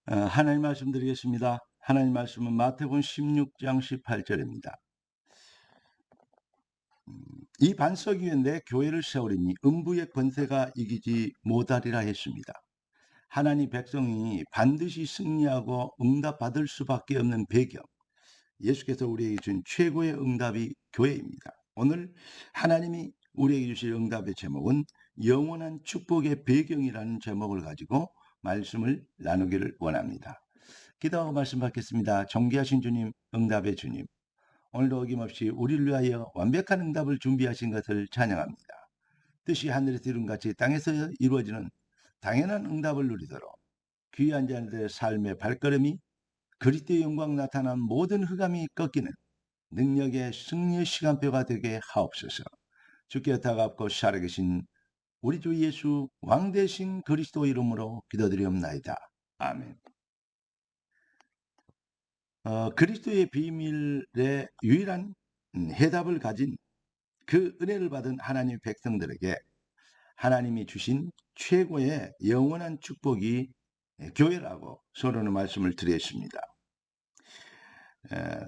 하나님 말씀 드리겠습니다. 하나님 말씀은 마태복음 16장 18절입니다. 이 반석 위에 내 교회를 세우리니 음부의 권세가 이기지 못하리라 했습니다. 하나님 백성이 반드시 승리하고 응답받을 수밖에 없는 배경, 예수께서 우리에게 준 최고의 응답이 교회입니다. 오늘 하나님이 우리에게 주실 응답의 제목은 영원한 축복의 배경이라는 제목을 가지고 말씀을 나누기를 원합니다. 기도하고 말씀 받겠습니다. 존귀하신 주님, 응답의 주님, 오늘도 어김없이 우리를 위하여 완벽한 응답을 준비하신 것을 찬양합니다. 뜻이 하늘에서 이룬 같이 땅에서 이루어지는 당연한 응답을 누리도록 귀한 자들의 삶의 발걸음이 그리스도의 영광 나타난 모든 흑암이 꺾이는 능력의 승리의 시간표가 되게 하옵소서. 주께 다갑고 살아계신 우리 주 예수 왕 대신 그리스도 이름으로 기도드리옵나이다. 아멘. 그리스도의 비밀의 유일한 해답을 가진 그 은혜를 받은 하나님 백성들에게 하나님이 주신 최고의 영원한 축복이 교회라고 서로는 말씀을 드렸습니다.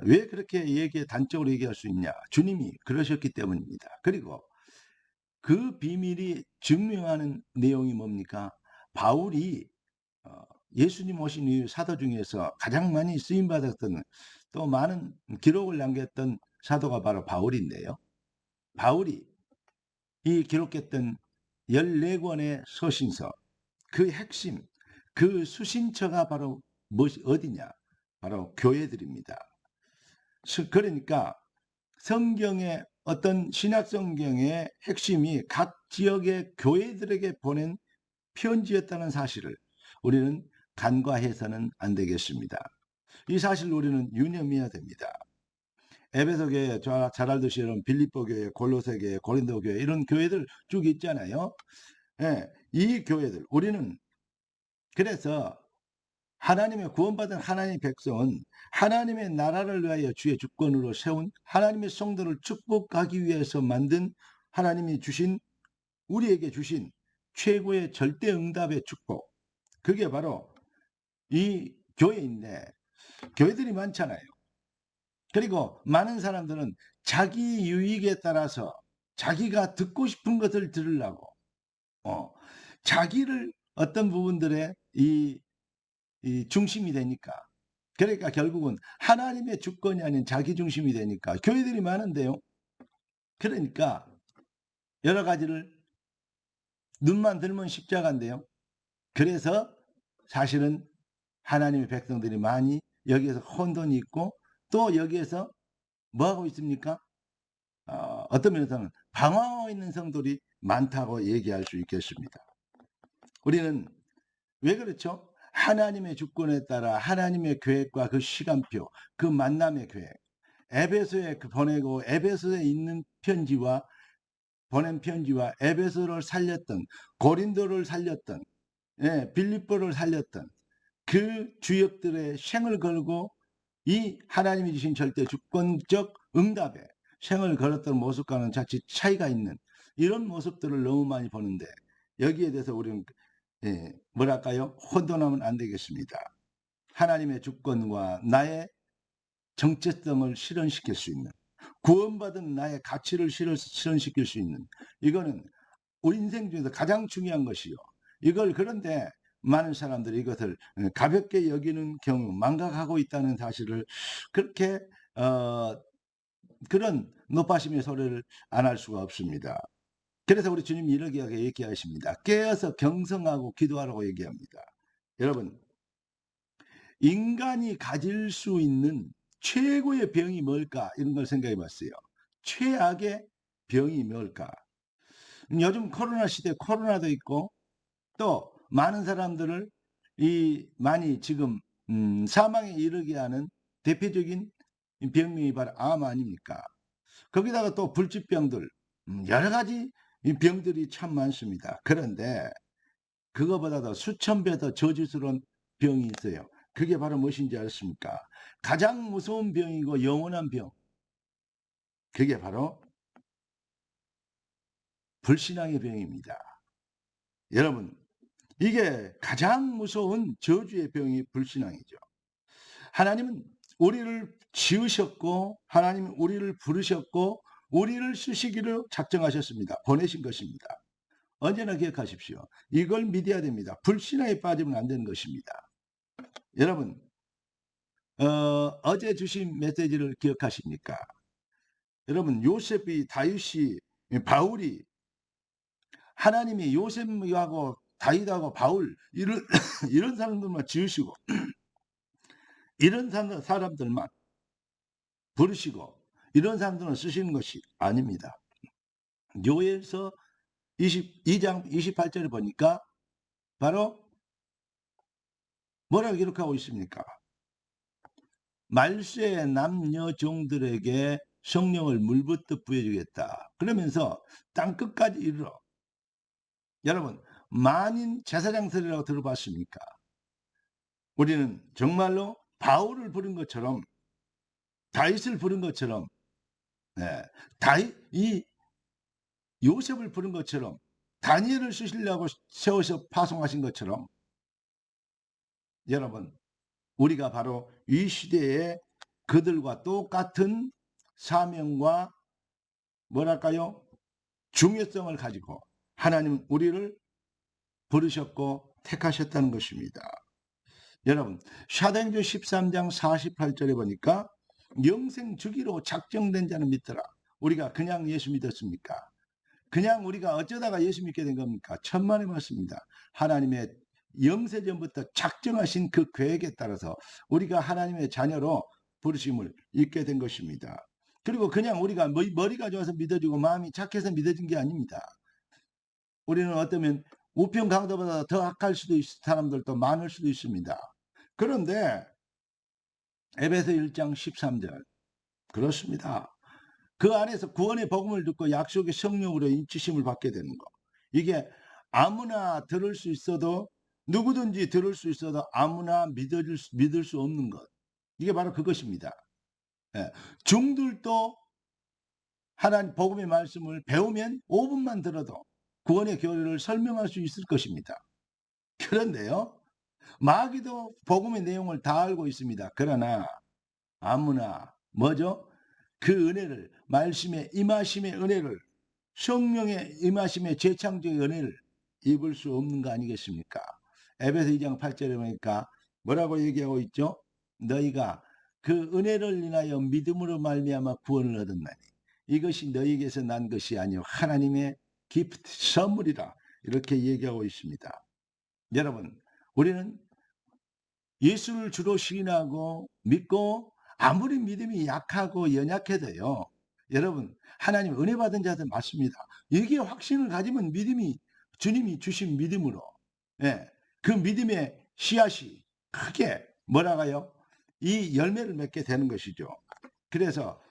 왜 그렇게 단적으로 얘기할 수 있냐? 주님이 그러셨기 때문입니다. 그리고 그 비밀이 증명하는 내용이 뭡니까? 바울이 예수님 오신 이후 사도 중에서 가장 많이 쓰임받았던, 또 많은 기록을 남겼던 사도가 바로 바울인데요. 바울이 이 기록했던 14권의 서신서, 그 핵심, 그 수신처가 바로 어디냐? 바로 교회들입니다. 그러니까 성경의 어떤 신약 성경의 핵심이 각 지역의 교회들에게 보낸 편지였다는 사실을 우리는 간과해서는 안 되겠습니다. 이 사실을 우리는 유념해야 됩니다. 에베소 교회, 잘 알듯이 여러분 빌립보 교회, 골로새 교회, 고린도 교회 이런 교회들 쭉 있잖아요. 예, 이 교회들 우리는 그래서 하나님의 구원받은 하나님의 백성은 하나님의 나라를 위하여 주의 주권으로 세운 하나님의 성도를 축복하기 위해서 만든 하나님이 주신 우리에게 주신 최고의 절대 응답의 축복, 그게 바로 이 교회인데, 교회들이 많잖아요. 그리고 많은 사람들은 자기 유익에 따라서 자기가 듣고 싶은 것을 들으려고 자기를 어떤 부분들에 이 중심이 되니까, 그러니까 결국은 하나님의 주권이 아닌 자기 중심이 되니까 교회들이 많은데요. 그러니까 여러 가지를 눈만 들면 십자가인데요. 그래서 사실은 하나님의 백성들이 많이 여기에서 혼돈이 있고, 또 여기에서 뭐하고 있습니까? 어떤 면에서는 방황하고 있는 성도들이 많다고 얘기할 수 있겠습니다. 우리는 왜 그렇죠? 하나님의 주권에 따라 하나님의 계획과 그 시간표, 그 만남의 계획, 에베소에 보내고 에베소에 있는 편지와 보낸 편지와 에베소를 살렸던, 고린도를 살렸던, 빌립보를 살렸던 그 주역들의 생을 걸고 이 하나님이 주신 절대 주권적 응답에 생을 걸었던 모습과는 자칫 차이가 있는 이런 모습들을 너무 많이 보는데, 여기에 대해서 우리는 뭐랄까요? 혼돈하면 안 되겠습니다. 하나님의 주권과 나의 정체성을 실현시킬 수 있는, 구원받은 나의 가치를 실현시킬 수 있는, 이거는 우리 인생 중에서 가장 중요한 것이요. 이걸 그런데 많은 사람들이 이것을 가볍게 여기는 경우, 망각하고 있다는 사실을 그렇게 그런 높아심의 소리를 안 할 수가 없습니다. 그래서 우리 주님이 이렇게 얘기하십니다. 깨어서 경성하고 기도하라고 얘기합니다. 여러분, 인간이 가질 수 있는 최고의 병이 뭘까? 이런 걸 생각해 봤어요. 최악의 병이 뭘까? 요즘 코로나 시대 코로나도 있고, 또 많은 사람들을 많이 지금 사망에 이르게 하는 대표적인 병명이 바로 암 아닙니까? 거기다가 또 불치병들, 여러 가지 병들이 참 많습니다. 그런데 그거보다도 수천 배 더 저주스러운 병이 있어요. 그게 바로 무엇인지 아십니까? 가장 무서운 병이고 영원한 병, 그게 바로 불신앙의 병입니다. 여러분, 이게 가장 무서운 저주의 병이 불신앙이죠. 하나님은 우리를 지으셨고 하나님은 우리를 부르셨고 우리를 쓰시기를 작정하셨습니다. 보내신 것입니다. 언제나 기억하십시오. 이걸 믿어야 됩니다. 불신앙에 빠지면 안 되는 것입니다. 여러분 어제 주신 메시지를 기억하십니까? 여러분 요셉이 다윗이 바울이 하나님이 요셉하고 다윗하고 바울 이런 이런 사람들만 지으시고 이런 사람들만 부르시고 이런 사람들은 쓰시는 것이 아닙니다. 요엘서 22장 28절에 보니까 바로 뭐라고 기록하고 있습니까? 말세의 남녀 종들에게 성령을 물붓듯 부여주겠다. 그러면서 땅끝까지 이르러. 여러분 만인 제사장들이라고 들어봤습니까? 우리는 정말로 바울을 부른 것처럼 다윗을 부른 것처럼 이 요셉을 부른 것처럼 다니엘을 쓰시려고 세워서 파송하신 것처럼 여러분 우리가 바로 이 시대에 그들과 똑같은 사명과 뭐랄까요? 중요성을 가지고 하나님은 우리를 부르셨고 택하셨다는 것입니다. 여러분 사도행전 13장 48절에 보니까 영생 주기로 작정된 자는 믿더라. 우리가 그냥 예수 믿었습니까? 그냥 우리가 어쩌다가 예수 믿게 된 겁니까? 천만의 말씀입니다. 하나님의 영세전부터 작정하신 그 계획에 따라서 우리가 하나님의 자녀로 부르심을 입게 된 것입니다. 그리고 그냥 우리가 머리가 좋아서 믿어지고 마음이 착해서 믿어진 게 아닙니다. 우리는 어쩌면 우편 강도보다 더 악할 수도 있을 사람들도 많을 수도 있습니다. 그런데 에베소 1장 13절 그렇습니다. 그 안에서 구원의 복음을 듣고 약속의 성령으로 인치심을 받게 되는 거. 이게 아무나 들을 수 있어도 누구든지 들을 수 있어도 아무나 믿을 수 없는 것. 이게 바로 그것입니다. 중들도 하나님 복음의 말씀을 배우면 5분만 들어도 구원의 교리를 설명할 수 있을 것입니다. 그런데요. 마귀도 복음의 내용을 다 알고 있습니다. 그러나 아무나 뭐죠? 그 은혜를 말씀의 임하심의 은혜를 성령의 임하심의 재창조의 은혜를 입을 수 없는 거 아니겠습니까? 에베소 2장 8절에 보니까 뭐라고 얘기하고 있죠? 너희가 그 은혜를 인하여 믿음으로 말미암아 구원을 얻었나니 이것이 너희에게서 난 것이 아니요 하나님의 기프트 선물이라 이렇게 얘기하고 있습니다. 여러분 우리는 예수를 주로 시인하고 믿고 아무리 믿음이 약하고 연약해도요. 여러분 하나님 은혜 받은 자들 맞습니다. 이게 확신을 가지면 믿음이 주님이 주신 믿음으로 그 믿음의 씨앗이 크게 뭐라가요? 이 열매를 맺게 되는 것이죠. 그래서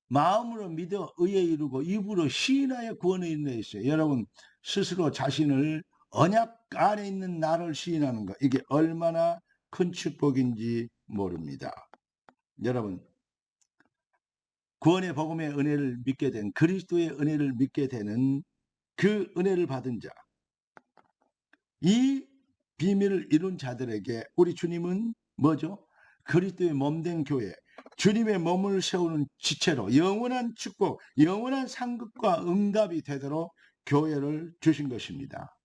마음으로 믿어 의에 이르고 입으로 시인하여 구원에 이르는 있어요. 여러분 스스로 자신을 언약 안에 있는 나를 시인하는 것 이게 얼마나 큰 축복인지 모릅니다. 여러분 구원의 복음의 은혜를 믿게 된 그리스도의 은혜를 믿게 되는 그 은혜를 받은 자 이 비밀을 이룬 자들에게 우리 주님은 뭐죠? 그리스도의 몸된 교회 주님의 몸을 세우는 지체로 영원한 축복 영원한 상급과 응답이 되도록 교회를 주신 것입니다.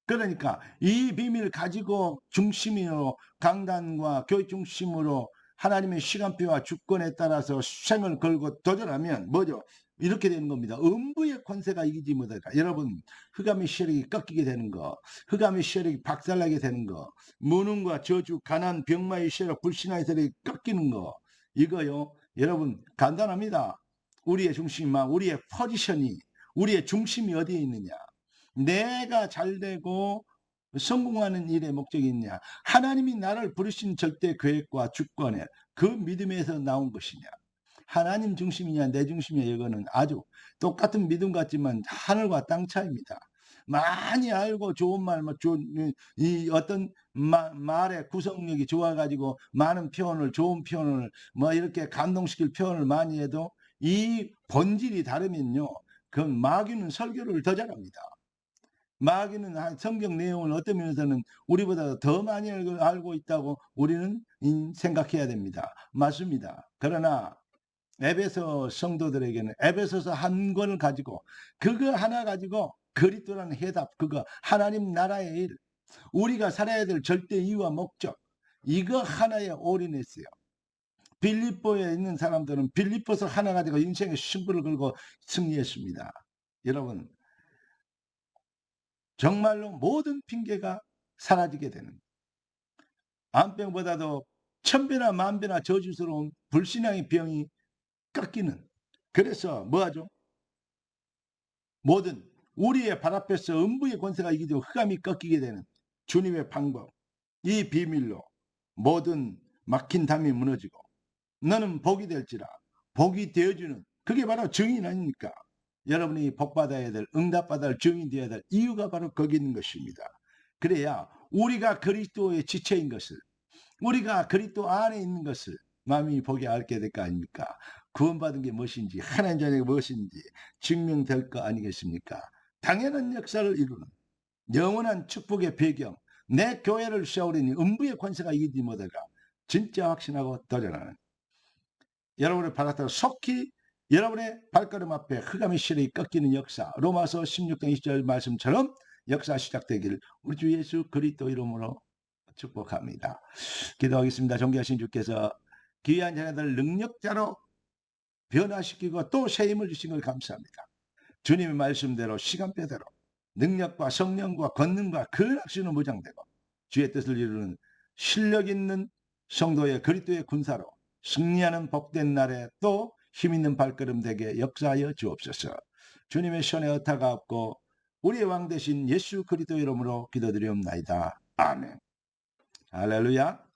그러니까 이 비밀을 가지고 중심으로 강단과 교육 중심으로 하나님의 시간표와 주권에 따라서 생을 걸고 도전하면 뭐죠? 이렇게 되는 겁니다. 음부의 권세가 이기지 못하니까 여러분 흑암의 세력이 꺾이게 되는 거 흑암의 세력이 박살나게 되는 거 무능과 저주 가난 병마의 세력 불신의 세력이 꺾이는 거 이거요 여러분 간단합니다. 우리의 중심만 우리의 포지션이 우리의 중심이 어디에 있느냐 내가 잘되고 성공하는 일의 목적이 있냐 하나님이 나를 부르신 절대 계획과 주권에 그 믿음에서 나온 것이냐 하나님 중심이냐 내 중심이냐 이거는 아주 똑같은 믿음 같지만 하늘과 땅 차이입니다. 많이 알고 좋은 말, 이 어떤 말의 구성력이 좋아가지고 많은 표현을 좋은 표현을 뭐 이렇게 감동시킬 표현을 많이 해도 이 본질이 다르면요 그 마귀는 설교를 더 잘합니다. 마귀는 성경 내용을 어떤 면에서는 우리보다 더 많이 알고 있다고 우리는 생각해야 됩니다. 맞습니다. 그러나 에베소 성도들에게는 에베소서 한 권을 가지고 그거 하나 가지고 그리스도라는 해답, 그거 하나님 나라의 일, 우리가 살아야 될 절대 이유와 목적, 이거 하나에 올인했어요. 빌립보에 있는 사람들은 빌립보서 하나 가지고 인생의 승부를 걸고 승리했습니다. 여러분, 정말로 모든 핑계가 사라지게 되는, 암병보다도 천배나 만배나 저주스러운 불신앙의 병이 깎이는, 그래서 뭐하죠? 모든 우리의 발 앞에서 음부의 권세가 이기고 흑암이 꺾이게 되는 주님의 방법, 이 비밀로 모든 막힌 담이 무너지고 너는 복이 될지라, 복이 되어주는, 그게 바로 증인 아닙니까? 여러분이 복받아야 될, 응답받아야 할, 증인 되어야 될 이유가 바로 거기 있는 것입니다. 그래야 우리가 그리스도의 지체인 것을, 우리가 그리스도 안에 있는 것을 마음이 보게 알게 될 거 아닙니까? 구원받은 게 무엇인지, 하나님 자녀가 무엇인지 증명될 거 아니겠습니까? 당연한 역사를 이루는 영원한 축복의 배경, 내 교회를 세우려니 음부의 권세가 이기지 못하가 진짜 확신하고 도전하는, 여러분의 발 앞에 속히 여러분의 발걸음 앞에 흑암의 실이 꺾이는 역사, 로마서 16장 20절 말씀처럼 역사 시작되기를 우리 주 예수 그리스도 이름으로 축복합니다. 기도하겠습니다. 존귀하신 주께서 귀한 자녀들 능력자로 변화시키고 또 새 힘을 주신 걸 감사합니다. 주님의 말씀대로 시간표대로 능력과 성령과 권능과 근학수는 무장되고 주의 뜻을 이루는 실력 있는 성도의 그리스도의 군사로 승리하는 복된 날에 또 힘있는 발걸음 되게 역사하여 주옵소서. 주님의 손에 어타가 없고 우리의 왕 되신 예수 그리스도 이름으로 기도드리옵나이다. 아멘. 할렐루야.